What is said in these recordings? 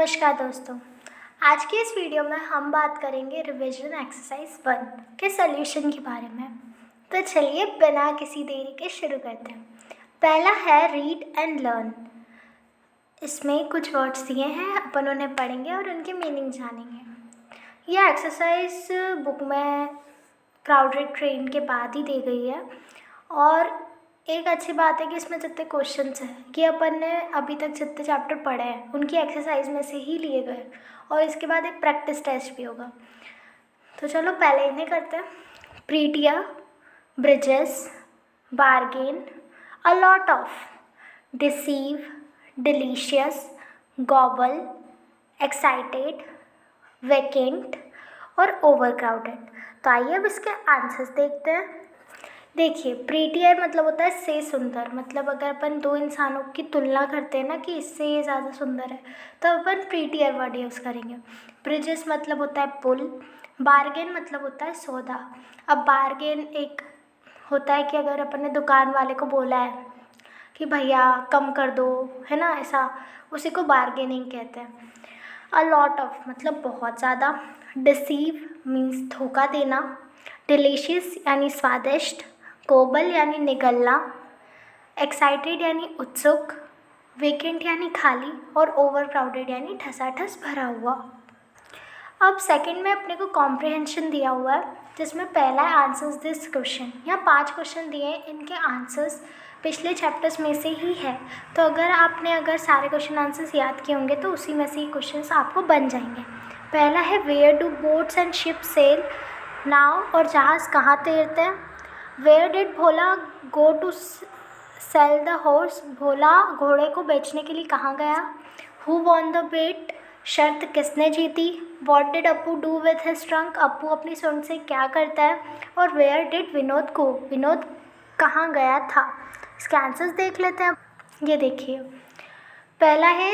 नमस्कार दोस्तों। आज की इस वीडियो में हम बात करेंगे रिवीजन एक्सरसाइज 1 के सॉल्यूशन के बारे में। तो चलिए बिना किसी देरी के शुरू करते हैं। पहला है रीड एंड लर्न। इसमें कुछ वर्ड्स दिए हैं, अपन उन्हें पढ़ेंगे और उनके मीनिंग जानेंगे। यह एक्सरसाइज बुक में क्राउडेड ट्रेन के बाद ही दी गई है और एक अच्छी बात है कि इसमें जितने क्वेश्चंस हैं कि अपन ने अभी तक जितने चैप्टर पढ़े हैं उनकी एक्सरसाइज में से ही लिए गए और इसके बाद एक प्रैक्टिस टेस्ट भी होगा। तो चलो पहले इन्हें करते हैं। Prettier, bridges, bargain, a lot of, deceive, delicious, gobble, excited, vacant और ओवरक्राउडेड। तो आइए अब इसके आंसर्स देखते हैं। देखिए, प्रीटियर मतलब होता है से सुंदर। मतलब अगर अपन दो इंसानों की तुलना करते हैं ना कि इससे ये ज़्यादा सुंदर है तो अपन प्रीटियर वर्ड यूज़ करेंगे। ब्रिजेस मतलब होता है पुल। बार्गेन मतलब होता है सौदा। अब बार्गेन एक होता है कि अगर अपन ने दुकान वाले को बोला है कि भैया कम कर दो, है ना, ऐसा, उसी को बार्गेनिंग कहते हैं। अ लॉट ऑफ मतलब बहुत ज़्यादा। डिसीव मीन्स धोखा देना। डिलीशियस यानी स्वादिष्ट। कोबल यानी निगलना। एक्साइटेड यानी उत्सुक। वेकेंट यानी खाली और ओवर क्राउडेड यानी ठसाठस भरा हुआ। अब सेकंड में अपने को कॉम्प्रिहेंशन दिया हुआ है जिसमें पहला है आंसर्स दिस क्वेश्चन। यहाँ 5 क्वेश्चन दिए हैं, इनके आंसर्स पिछले चैप्टर्स में से ही है। तो अगर सारे क्वेश्चन आंसर्स याद किए होंगे तो उसी में से ही क्वेश्चंस आपको बन जाएंगे। पहला है where do boats and ship sail. नाव और जहाज़ कहाँ तैरते हैं। Where did Bhola go to sell the horse. Bhola घोड़े को बेचने के लिए कहाँ गया। हु वॉन द बेट, शर्त किसने जीती। What did Apu do with his trunk, Apu अपनी सूंड से क्या करता है। और where did Vinod go, Vinod कहाँ गया था। इसके आंसर्स देख लेते हैं। ये देखिए, पहला है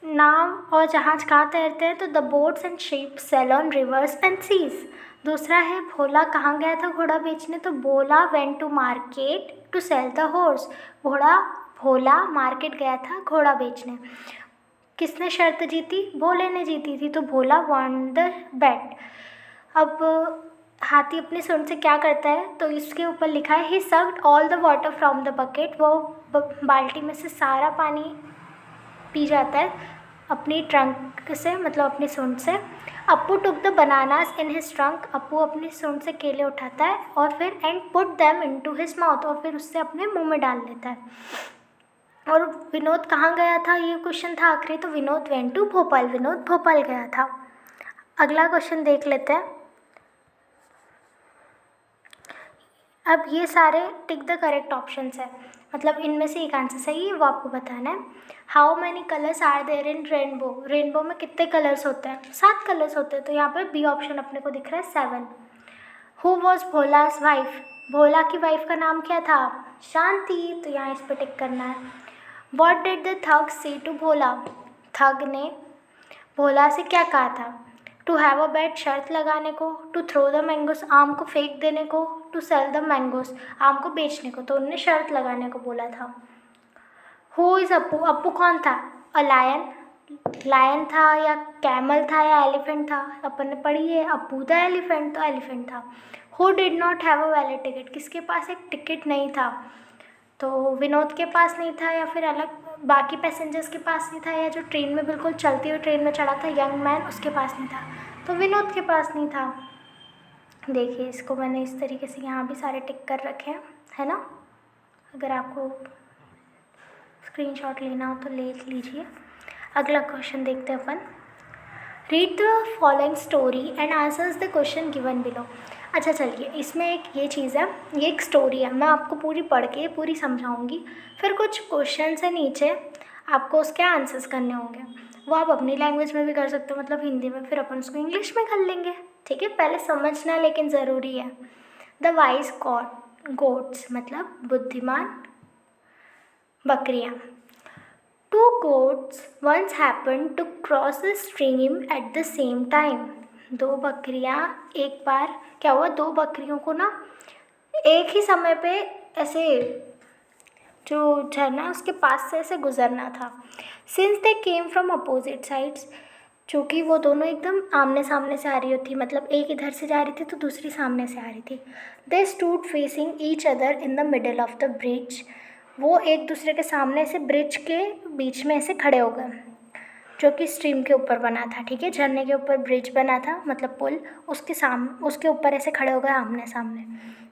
नाव और जहाज़ कहाँ तैरते हैं तो the boats and ship sail on rivers and seas. दूसरा है भोला कहाँ गया था घोड़ा बेचने तो Bhola went to market to sell the horse. Bhola market गया था घोड़ा बेचने। किसने शर्त जीती, भोले ने जीती थी तो भोला वॉन द बेट। अब हाथी अपनी सूंड से क्या करता है तो इसके ऊपर लिखा है he sucked all the water from the bucket. वो बाल्टी में से सारा पानी पी जाता है अपनी ट्रंक से, मतलब अपनी सूंड से। Appu took the bananas in his trunk, Appu अपनी सूंड से केले उठाता है और फिर and put them into his mouth, और फिर उससे अपने मुंह में डाल लेता है। और विनोद कहाँ गया था, ये क्वेश्चन था आखिरी, तो विनोद वेंट टू भोपाल, विनोद भोपाल गया था। अगला क्वेश्चन देख लेते हैं। अब ये सारे टिक द करेक्ट ऑप्शंस है, मतलब इनमें से एक आंसर सही है, वो आपको बताना है। How many colours are there in rainbow, rainbow में कितने कलर्स होते हैं, 7 कलर्स होते हैं, तो यहाँ पे बी ऑप्शन अपने को दिख रहा है 7। हु वॉज भोलास वाइफ, भोला की वाइफ का नाम क्या था, शांति, तो यहाँ इस पर टिक करना है। वॉट डिड द थग से टू भोला, थग ने भोला से क्या कहा था। टू हैव अ बैट, शर्त लगाने को। टू थ्रो द मैंगोस, आम को फेंक देने को। टू सेल द मैंगोस, आम को बेचने को, तो उन्होंने शर्त लगाने को बोला था। हु इज़ अप्पू, अप्पू कौन था, अ लायन, लायन था या कैमल था या एलिफेंट था, अपन ने पढ़ी है अप्पू द एलिफेंट, तो एलिफेंट था। Who did not have a valid ticket, किसके पास एक टिकट नहीं था, तो विनोद के पास नहीं था या फिर अलग बाकी पैसेंजर्स के पास नहीं था, या जो ट्रेन में बिल्कुल चलती हुई ट्रेन में चढ़ा था यंग मैन, उसके पास नहीं था, तो विनोद के पास नहीं था। देखिए, इसको मैंने इस तरीके से यहाँ भी सारे टिक कर रखे हैं, है ना। अगर आपको स्क्रीनशॉट लेना हो तो ले लीजिए। अगला क्वेश्चन देखते हैं अपन। Read the following story and answers the question given below. अच्छा चलिए, इसमें एक ये चीज़ है, ये एक स्टोरी है, मैं आपको पूरी पढ़ के पूरी समझाऊंगी, फिर कुछ क्वेश्चन से नीचे आपको उसके आंसर्स करने होंगे। वो आप अपनी लैंग्वेज में भी कर सकते हो, मतलब हिंदी में, फिर अपन उसको इंग्लिश में कर लेंगे, ठीक है। पहले समझना लेकिन ज़रूरी है। द वाइज गोट्स मतलब बुद्धिमान बकरियाँ। Two goats once happen to cross the stream at the same time, दो बकरियाँ, एक बार क्या हुआ, दो बकरियों को ना एक ही समय पे ऐसे जो झरना उसके पास से ऐसे गुजरना था। Since they came from opposite sides, चूँकि वो दोनों एकदम आमने सामने से आ रही थी, मतलब एक इधर से जा रही थी तो दूसरी सामने से आ रही थी। They stood facing each other in the middle of the bridge, वो एक दूसरे के सामने से ब्रिज के बीच में ऐसे खड़े हो गए, जो कि स्ट्रीम के ऊपर बना था, ठीक है, झरने के ऊपर ब्रिज बना था, मतलब पुल, उसके ऊपर ऐसे खड़े हो गए आमने सामने।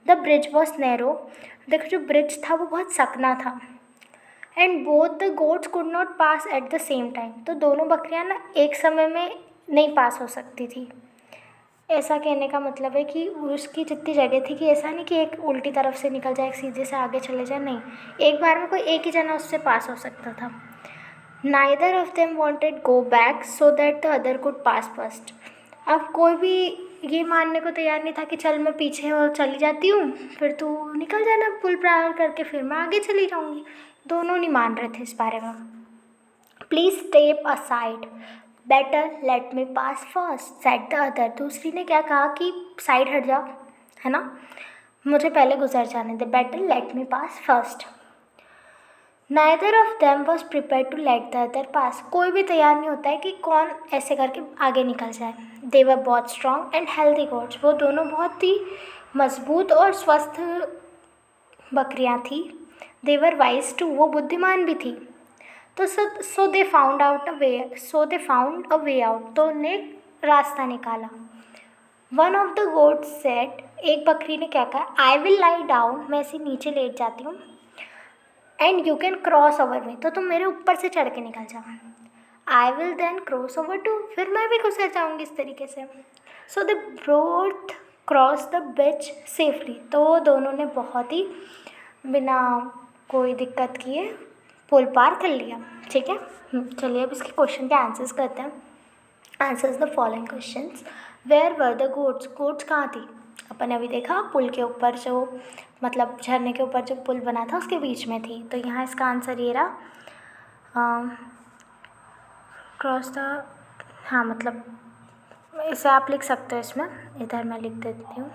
द ब्रिज वॉज नैरो, देखो जो ब्रिज था वो बहुत सकना था। And both the goats could not pass eight the same time, तो दोनों बकरियां ना एक समय में नहीं पास हो सकती थी। ऐसा कहने का मतलब है कि उसकी जितनी जगह थी कि ऐसा नहीं कि एक उल्टी तरफ से निकल जाए, एक सीधे से आगे चले जाए, नहीं, एक बार में कोई एक ही जना उससे पास हो सकता था। Neither of them wanted go back so that the other could pass first, अब कोई भी ये मानने को तैयार नहीं था कि चल मैं पीछे और चली जाती हूँ, फिर तू निकल जाना पुल पार करके, फिर मैं आगे चली जाऊँगी। दोनों नहीं मान रहे थे इस बारे में। Please step aside, better let me pass first set the other, दूसरी ने क्या कहा कि साइड हट जाओ, है ना, मुझे पहले गुजर जाने दे, better let me pass first. Neither of them was prepare to let the other pass, कोई भी तैयार नहीं होता है कि कौन ऐसे करके आगे निकल जाए। दे वर बहुत स्ट्रॉन्ग एंड हेल्दी गोट्स, वो दोनों बहुत ही मजबूत और स्वस्थ बकरियां थी। दे वर वाइज टू, वो बुद्धिमान भी थी। तो सो they found a way out, तो उन्हें रास्ता निकाला। One of the goats said, एक बकरी ने क्या कहा, आई विल लाई डाउन, मैं ऐसे नीचे लेट जाती हूँ, and you can cross over me, तो तुम मेरे ऊपर से चढ़ के निकल जाओ। I will then cross over too, फिर मैं भी गुजर जाऊँगी इस तरीके से। So they both cross the bridge safely, तो वो दोनों ने बहुत ही बिना कोई दिक्कत किए पुल पार कर लिया, ठीक है। चलिए अब इसके क्वेश्चन के आंसर्स करते हैं। Answers the following questions. Where were the goats, goats कहाँ थी, अपन ने अभी देखा पुल के ऊपर, जो मतलब झरने के ऊपर जो पुल बना था उसके बीच में थी, तो यहाँ इसका आंसर ये रहा, क्रॉस द, हाँ मतलब इसे आप लिख सकते हो, इसमें इधर मैं लिख देती हूँ।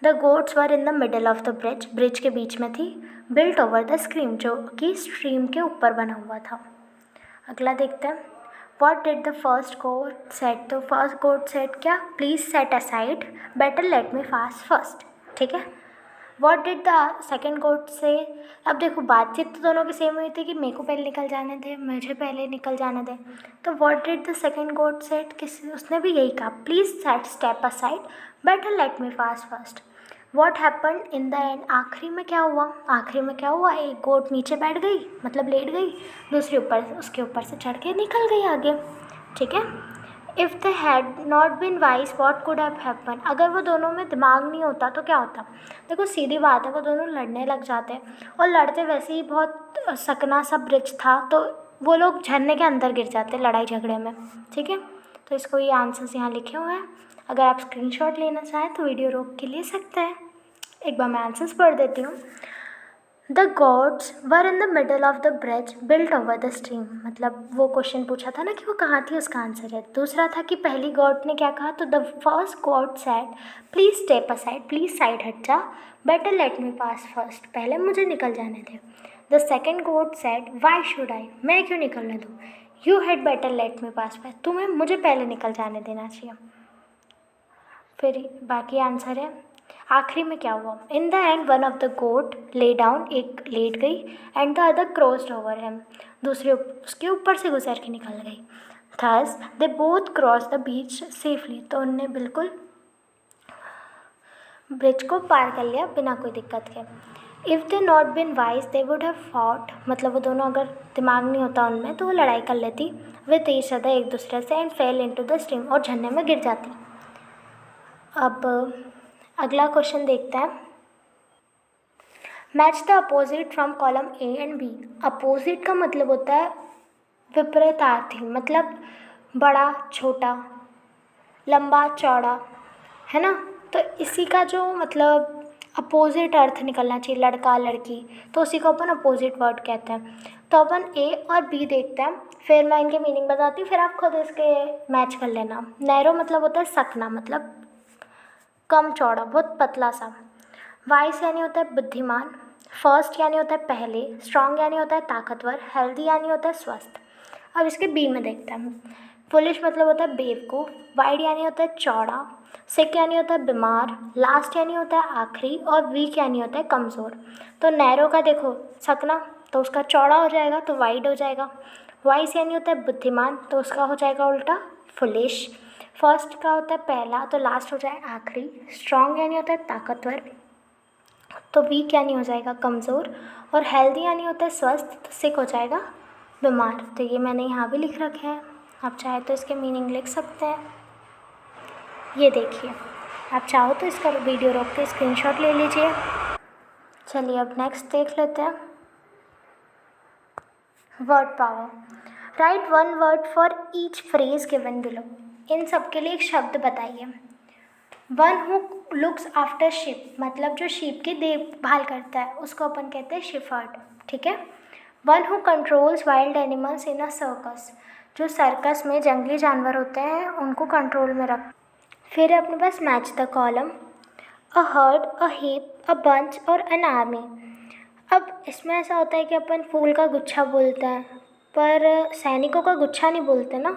The goats were in the middle of the bridge, bridge के बीच में थी। बिल्ट ओवर द स्ट्रीम, जो कि स्ट्रीम के ऊपर बना हुआ था। अगला देखते हैं। What did the first goat said, तो फर्स्ट गोट सेट क्या, please set aside, better let me pass first, ठीक है। What did the second goat say, अब देखो बातचीत तो दोनों की सेम हुई थी कि मेरे को पहले निकल जाने दे, मुझे पहले निकल जाने दे, तो what did the second goat said, किस, उसने भी यही कहा, please set step aside, better let me pass first. What happen in the end, आखिरी में क्या हुआ, आखिरी में क्या हुआ, एक गोट नीचे बैठ गई, मतलब लेट गई, दूसरी ऊपर, उसके ऊपर से चढ़ के निकल गई आगे, ठीक है। If they had not been wise what could have happen, अगर वो दोनों में दिमाग नहीं होता तो क्या होता। देखो सीधी बात है, वो दोनों लड़ने लग जाते, और लड़ते वैसे ही बहुत सकना सा ब्रिज था, तो वो लोग झरने के अंदर गिर जाते लड़ाई झगड़े में, ठीक है। तो इसको ये आंसर्स यहाँ लिखे हुए हैं, अगर आप स्क्रीनशॉट लेना चाहें तो वीडियो रोक के ले सकते हैं। एक बार मैं आंसर्स पढ़ देती हूँ। The gods were in the middle of the bridge built over the stream, मतलब वो क्वेश्चन पूछा था ना कि वो कहाँ थी, उसका आंसर है। दूसरा था कि पहली गॉड ने क्या कहा, तो the first god said please step aside, please side हट जा, better let me pass first, पहले मुझे निकल जाने दे। The second god said why should I, मैं क्यों निकलने दूँ, you had better let me pass first, तुम्हें मुझे पहले निकल जाने देना चाहिए। फिर बाकी आंसर है, आखिरी में क्या हुआ, in the end one of the goat lay down, एक लेट गई, and the other crossed over him, दूसरे उसके ऊपर से गुजर के निकल गई। Thus they both cross the beach safely, तो उनने बिल्कुल ब्रिज को पार कर लिया बिना कोई दिक्कत के। If they not been wise they would have fought, मतलब वो दोनों अगर दिमाग नहीं होता उनमें तो वो लड़ाई कर लेती विद ईच अदर, एक दूसरे से, and fail into the stream, और झरने में गिर जाती। अब अगला क्वेश्चन देखते हैं। Match the opposite from column A and B, opposite का मतलब होता है विपरीतार्थी, मतलब बड़ा छोटा, लंबा चौड़ा, है ना, तो इसी का जो मतलब अपोजिट अर्थ निकलना चाहिए, लड़का लड़की, तो उसी को अपन अपोजिट वर्ड कहते हैं। तो अपन ए और बी देखते हैं, फिर मैं इनके मीनिंग बताती हूँ, फिर आप खुद इसके मैच कर लेना। नैरो मतलब होता है सकना, मतलब कम चौड़ा, बहुत पतला सा। वाइस यानी होता है बुद्धिमान। फर्स्ट यानी होता है पहले, स्ट्रॉन्ग यानी होता है ताकतवर, हेल्दी यानी होता है स्वस्थ। अब इसके बी में देखते हैं। फुलिश मतलब होता है बेवकूफ़, वाइड यानी होता है चौड़ा, सिक यानी होता है बीमार, लास्ट यानी होता है आखिरी, और वीक यानी होता है कमज़ोर। तो नैरो का देखो सकना, तो उसका चौड़ा हो जाएगा तो वाइड हो जाएगा। वाइस यानी होता है बुद्धिमान, तो उसका हो जाएगा उल्टा फुलिश। फर्स्ट का होता है पहला, तो लास्ट हो जाए आखिरी। स्ट्रॉन्ग यानी होता है ताकतवर, तो वीक यानी हो जाएगा कमज़ोर। और हेल्दी यानी होता है स्वस्थ, तो सिक हो जाएगा बीमार। तो ये मैंने यहाँ भी लिख रखे हैं, आप चाहे तो इसके मीनिंग लिख सकते हैं। ये देखिए, आप चाहो तो इसका वीडियो रोक के स्क्रीनशॉट ले लीजिए। चलिए अब नेक्स्ट देख लेते हैं। Word power. Write one word for each phrase given below. इन सब के लिए एक शब्द बताइए। One who looks after ship, मतलब जो शीप की देखभाल करता है उसको अपन कहते हैं शिफर्ड, ठीक है। One who controls wild animals in a circus, जो सर्कस में जंगली जानवर होते हैं उनको कंट्रोल में रख। फिर अपने पास match the column, a herd, a heap, a bunch और एन आर्मी। अब इसमें ऐसा होता है कि अपन फूल का गुच्छा बोलते हैं, पर सैनिकों का गुच्छा नहीं बोलते ना,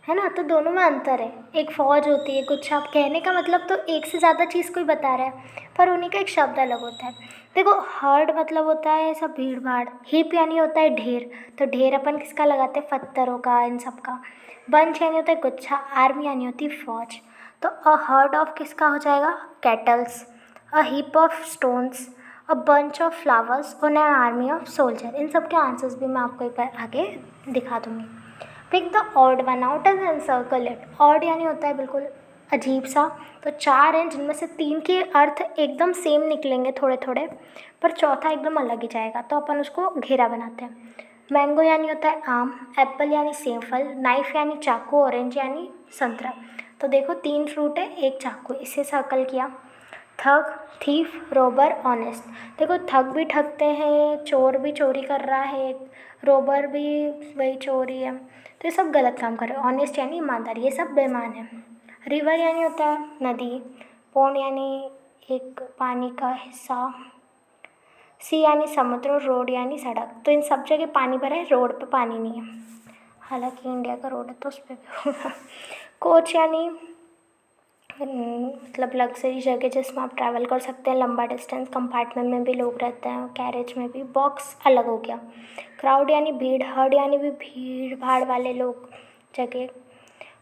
है ना। तो दोनों में अंतर है, एक फ़ौज होती है, गुच्छा। आप कहने का मतलब तो एक से ज़्यादा चीज़ कोई बता रहा है, पर उन्हीं का एक शब्द अलग होता है। देखो हर्ड मतलब होता है सब भीड़ भाड़, हीप यानी होता है ढेर, तो ढेर अपन किसका लगाते हैं, पत्थरों का, इन सब का। बंच यानी होता है गुच्छा, आर्मी यानी होती है फौज। तो अ हर्ड ऑफ किसका हो जाएगा, kettles, a heap of stones, a bunch of flowers और एन आर्मी ऑफ सोल्जर। इन सब के आंसर्स भी मैं आपको एक बार आगे दिखा दूँगी। Pick the odd one out and encircle it. Odd यानी होता है बिल्कुल अजीब सा, तो चार हैं जिनमें से तीन के अर्थ एकदम सेम निकलेंगे थोड़े थोड़े, पर चौथा एकदम अलग ही जाएगा, तो अपन उसको घेरा बनाते हैं। मैंगो यानी होता है आम, एप्पल यानी सेब फल, नाइफ यानी चाकू, ऑरेंज यानी संतरा। तो देखो तीन फ्रूट है, एक चाकू, इसे सर्कल किया। ठग, थीफ, रोबर, ऑनेस्ट। देखो ठग भी ठगते हैं, चोर भी चोरी कर रहा है, रोबर भी वही चोरी है, तो ये सब गलत काम कर रहे हैं। ऑनेस्ट यानी ईमानदार, ये सब बेईमान है। रिवर यानी होता है नदी, पोंड यानी एक पानी का हिस्सा, सी यानी समुद्र, और रोड यानी सड़क। तो इन सब जगह पानी भरा है, रोड पे पानी नहीं है, हालांकि इंडिया का रोड है तो उस पर भी होगा। कोच यानी मतलब लग्जरी जगह जिसमें आप ट्रैवल कर सकते हैं लंबा डिस्टेंस, कंपार्टमेंट में भी लोग रहते हैं, कैरेज में भी। बॉक्स अलग हो गया। क्राउड यानी भीड़, हर्ड यानी भी भीड़ भाड़ वाले लोग, जगह।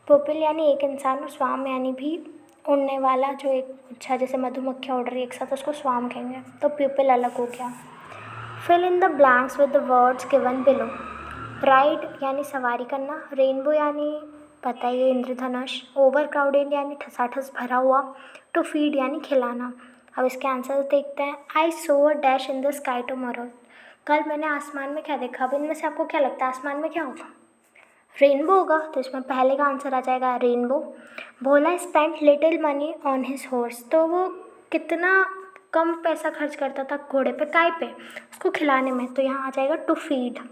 पुपिल यानी एक इंसान, और स्वाम यानी भी उड़ने वाला, जो एक अच्छा जैसे मधुमक्खियाँ उड़ रही एक साथ, उसको स्वाम कहेंगे। तो प्यूपिल अलग हो गया। Fill in the blanks with the words given below. Ride यानी सवारी करना, रेनबो यानी पता ही है इंद्रधनुष, ओवर क्राउडेड यानी ठसाठस भरा हुआ, टू फीड यानी खिलाना। अब इसके आंसर देखते हैं। I saw a dash in the sky tomorrow. कल मैंने आसमान में क्या देखा। अब इनमें से आपको क्या लगता है आसमान में क्या होगा, रेनबो होगा, तो इसमें पहले का आंसर आ जाएगा rainbow. Bhola spent little money on his horse, तो वो कितना कम पैसा खर्च करता था घोड़े पे, काय पे, उसको खिलाने में, तो यहाँ आ जाएगा to feed.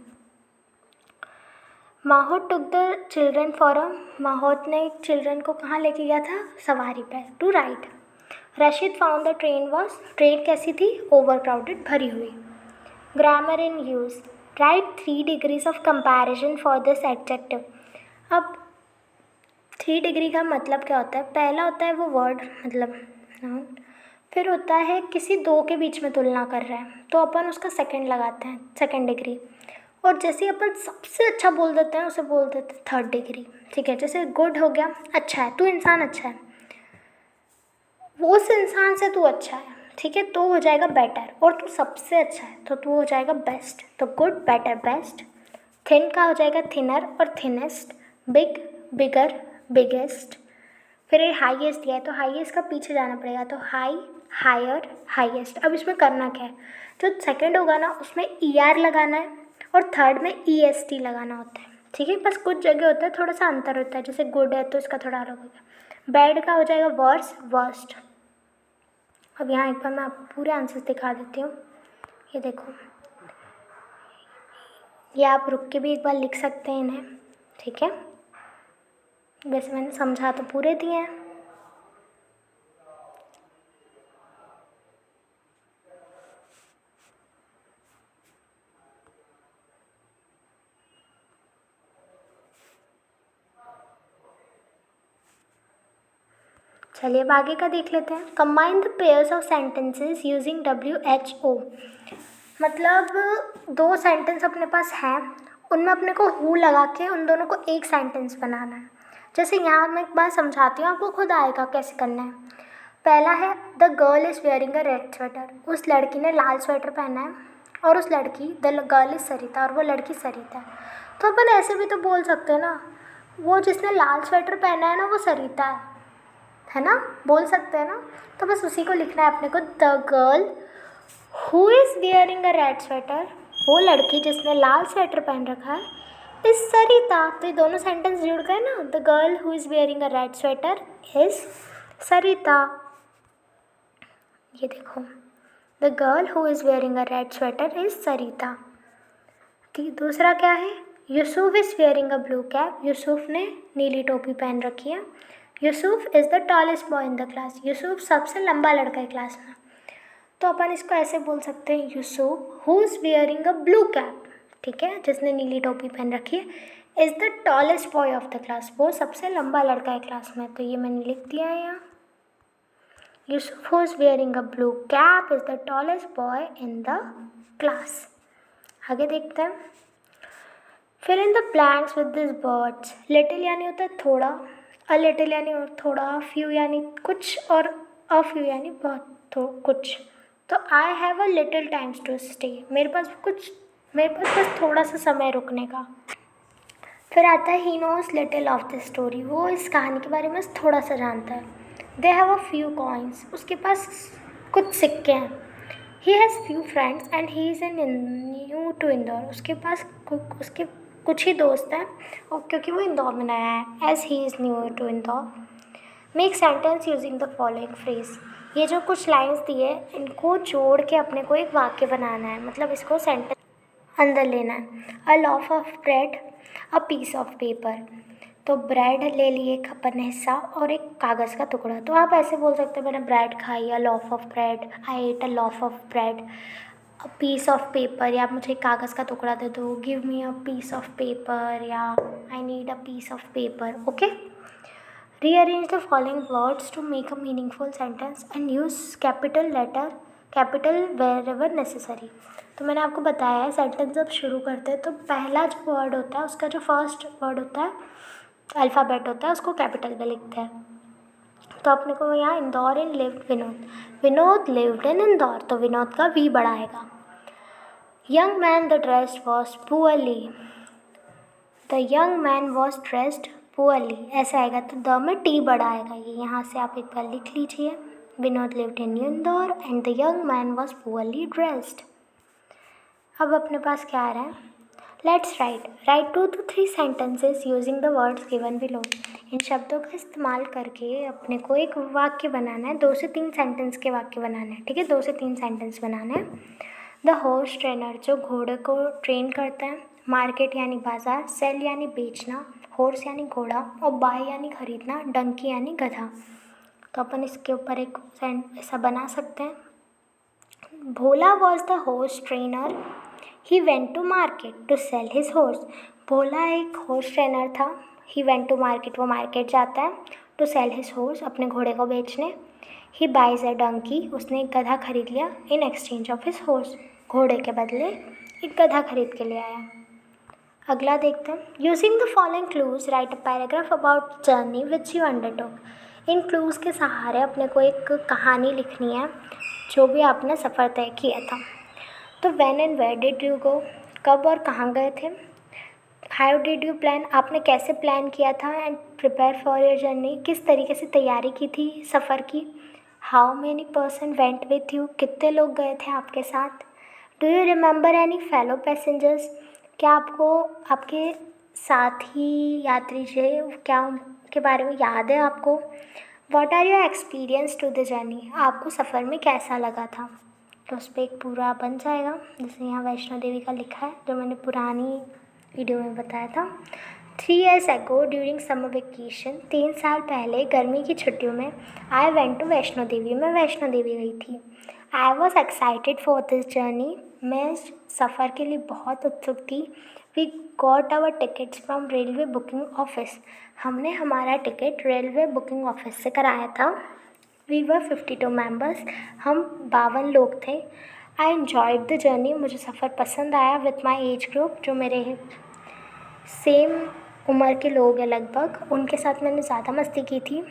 Mahout took the children for a, mahout ने चिल्ड्रन को कहाँ लेके गया था, सवारी पे, to ride. Rashid found the train was, train कैसी थी, ओवर क्राउडेड, भरी हुई। Grammar in use. Write 3 degrees of comparison for this adjective. अब 3 डिग्री का मतलब क्या होता है, पहला होता है वो वर्ड मतलब नाउन, फिर होता है किसी दो के बीच में तुलना कर रहे हैं तो अपन उसका सेकंड लगाते हैं, सेकंड डिग्री। और जैसे ही अपन सबसे अच्छा बोल देते हैं उसे बोल देते हैं थर्ड डिग्री, ठीक है। जैसे गुड हो गया, अच्छा है, तू इंसान अच्छा है, वो उस इंसान से तू अच्छा है, ठीक है, तो हो जाएगा बेटर। और तू सबसे अच्छा है तो तू हो जाएगा बेस्ट, तो गुड, बेटर, बेस्ट। थिन का हो जाएगा थिनर और थिनेस्ट। बिग, बिगर, बिगेस्ट। फिर ये हाईएस्ट दिया है तो हाईएस्ट का पीछे जाना पड़ेगा, तो हाई, हायर, हाईएस्ट। अब इसमें करना क्या है, जो सेकंड होगा ना उसमें ER लगाना है और थर्ड में EST लगाना होता है, ठीक है। बस कुछ जगह होता है थोड़ा सा अंतर होता है, जैसे गुड है तो इसका थोड़ा अलग हो गया। बैड का हो जाएगा वर्स, वर्स्ट। अब यहाँ एक बार मैं आपको पूरे आंसर्स दिखा देती हूँ, ये देखो, ये आप रुक के भी एक बार लिख सकते हैं इन्हें, ठीक है। वैसे मैंने समझा तो पूरे दिए हैं। चलिए अब आगे का देख लेते हैं। Combine the pairs of sentences using WHO। मतलब दो सेंटेंस अपने पास हैं, उनमें अपने को हु लगा के उन दोनों को एक सेंटेंस बनाना है। जैसे यहाँ मैं एक बार समझाती हूँ, आपको खुद आएगा कैसे करना है। पहला है the girl is wearing a red sweater. उस लड़की ने लाल स्वेटर पहना है और उस लड़की द गर्ल इज़ सरिता, और वो लड़की सरिता है। तो अपन ऐसे भी तो बोल सकते हैं ना, वो जिसने लाल स्वेटर पहना है ना वो सरिता है ना, बोल सकते हैं ना। तो बस उसी को लिखना है अपने को, the girl who is wearing a red sweater, वो लड़की जिसने लाल स्वेटर पहन रखा है, इज़ सरिता। तो ये दोनों सेंटेंस जुड़ गए ना, the girl who is wearing a red sweater is Sarita. ये देखो, the girl who is wearing a red sweater is Sarita. ठीक, दूसरा क्या है, Yusuf is wearing a blue cap. Yusuf ने नीली टोपी पहन रखी है। Yusuf is the tallest boy in the class. Yusuf सबसे लंबा लड़का है क्लास में। तो अपन इसको ऐसे बोल सकते हैं, Yusuf who is wearing a blue cap, ठीक है, जिसने नीली टोपी पहन रखी है, is the tallest boy of the class, वो सबसे लंबा लड़का है क्लास में। तो ये मैंने लिख दिया है यहाँ, Yusuf who is wearing a blue cap is the tallest boy in the class. आगे देखते हैं, fill in the blanks with these words. Little यानी होता है थोड़ा, a little यानी और थोड़ा, few यानी कुछ, और a few यानी बहुत कुछ। तो I have a little time to stay. मेरे पास बस थोड़ा सा समय रुकने का। फिर आता है he knows little of the story. वो इस कहानी के बारे में थोड़ा सा जानता है। They have a few coins. उसके पास कुछ सिक्के हैं। He has few friends and he is new to Indore. उसके पास उसके कुछ ही दोस्त हैं, और क्योंकि वो इंदौर में नया है, as he is new to Indore. Make sentence using the following phrase. ये जो कुछ लाइन्स दिए इनको जोड़ के अपने को एक वाक्य बनाना है, मतलब इसको सेंटेंस अंदर लेना है। A loaf of bread, a piece of paper. तो ब्रेड ले लिए एक अपन ने हिस्सा और एक कागज़ का टुकड़ा। तो आप ऐसे बोल सकते हो, मैंने ब्रेड खाई, a loaf of bread, I ate a loaf of bread, a piece of paper, या मुझे कागज़ का टुकड़ा दे दो, give me a piece of paper, या I need a piece of paper. Okay, rearrange the following words to make a meaningful sentence and use capital wherever necessary. तो मैंने आपको बताया है, सेंटेंस जब शुरू करते हैं तो पहला जो वर्ड होता है, उसका जो फर्स्ट वर्ड होता है, अल्फ़ाबेट होता है, उसको कैपिटल में लिखते हैं। तो अपने को यहाँ Indore in lived Vinod, Vinod lived in Indore, तो विनोद का वी बड़ा आएगा। Young man the dressed was poorly, the young man was dressed poorly, ऐसा आएगा। तो द में टी बड़ा आएगा, ये यहाँ से आप एक बार लिख लीजिए, Vinod lived in Indore and the young man was poorly dressed. अब अपने पास क्या आ रहा है, let's write 2 to 3 sentences using the words given below. इन शब्दों का इस्तेमाल करके अपने को एक वाक्य बनाना है, 2 से 3 सेंटेंस के वाक्य बनाना है, ठीक है, 2 से 3 सेंटेंस बनाना है। द हॉर्स ट्रेनर, जो घोड़े को ट्रेन करता है। मार्केट यानी बाजार, सेल यानी बेचना, हॉर्स यानी घोड़ा, और बाय यानी खरीदना, डंकी यानी गधा। तो अपन इसके ऊपर एक ऐसा बना सकते हैं, Bhola was the horse trainer, he went to market to sell his horse. Bhola एक हॉर्स ट्रेनर था, ही वेंट टू मार्केट, वो मार्केट जाता है, टू सेल हिज हॉर्स, अपने घोड़े को बेचने। ही बाइज अ डंकी, उसने एक गधा खरीद लिया, in exchange of his horse, घोड़े के बदले एक गधा खरीद के ले आया। अगला देखते हैं, using the following clues write a paragraph about journey which you undertook. इन क्लूज़ के सहारे अपने को एक कहानी लिखनी है जो भी आपने सफ़र तय किया था। तो when and where did you go, कब और कहाँ गए थे। हाउ डिड यू प्लान, आपने कैसे प्लान किया था। And prepare for your journey, किस तरीके से तैयारी की थी सफ़र की। How many person went with you, कितने लोग गए थे आपके साथ। Do you remember any fellow passengers, क्या आपको आपके साथी यात्री से क्या उनके बारे में याद है आपको। What are your experience to the journey, आपको सफ़र में कैसा लगा था। तो उस पर एक पूरा बन जाएगा, जैसे यहाँ वैष्णो देवी का लिखा है जो मैंने पुरानी वीडियो में बताया था। 3 years ago during summer vacation, 3 साल पहले गर्मी की छुट्टियों में, I went to Vaishno Devi, मैं वैष्णो देवी गई थी। I was excited for this journey, मैं सफ़र के लिए बहुत उत्सुक थी। We got our tickets from railway booking office. हमने हमारा टिकट रेलवे बुकिंग ऑफिस से कराया था। वी वर 52 मेम्बर्स, हम 52 लोग थे। आई एन्जॉयड द जर्नी, मुझे सफ़र पसंद आया विथ माई एज ग्रुप, जो मेरे सेम उम्र के लोग हैं लगभग, उनके साथ मैंने ज़्यादा मस्ती की थी।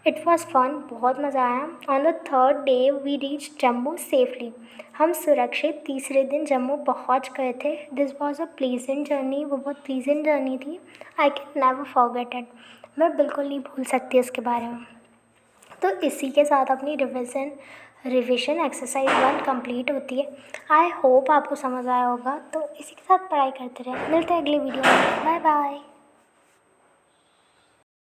इट वॉज़ फन, बहुत मज़ा आया। On the third day we reach Jammu safely. हम सुरक्षित तीसरे दिन जम्मू पहुंच गए थे। This was a pleasant journey, वो बहुत प्लीजेंट जर्नी थी। I can never forget it, मैं बिल्कुल नहीं भूल सकती उसके बारे में। तो इसी के साथ अपनी रिविज़न एक्सरसाइज 1 कंप्लीट होती है। आई होप आपको समझ आया होगा। तो इसी के साथ पढ़ाई करते रहे। मिलते हैं अगली वीडियो में। Bye bye.